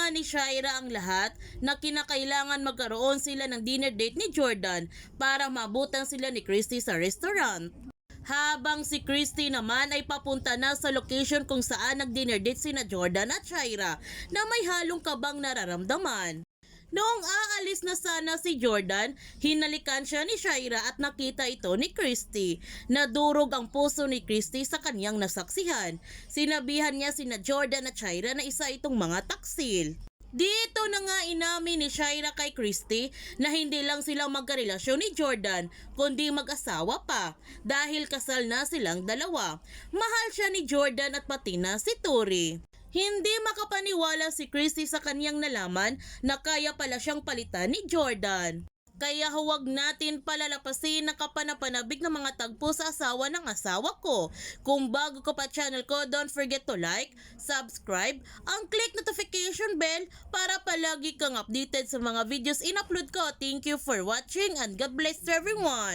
nga ni Shaira ang lahat na kinakailangan magkaroon sila ng dinner date ni Jordan para mabutan sila ni Christy sa restaurant. Habang si Christy naman ay papunta na sa location kung saan nag-dinner date sina Jordan at Shaira na may halong kabang nararamdaman. Noong aalis na sana si Jordan, hinalikan siya ni Shaira at nakita ito ni Christy. Nadurog ang puso ni Christy sa kanyang nasaksihan. Sinabihan niya sina Jordan at Shaira na isa itong mga taksil. Dito na nga inamin ni Shaira kay Christy na hindi lang silang magkarelasyon ni Jordan kundi mag-asawa pa dahil kasal na silang dalawa. Mahal siya ni Jordan at pati na si Tori. Hindi makapaniwala si Christy sa kanyang nalaman na kaya pala siyang palitan ni Jordan. Kaya huwag natin palalapasin ang kapanapanabik ng mga tagpo sa asawa ng asawa ko. Kung bago ka pa channel ko, don't forget to like, subscribe, ang click notification bell para palagi kang updated sa mga videos in-upload ko. Thank you for watching and God bless everyone!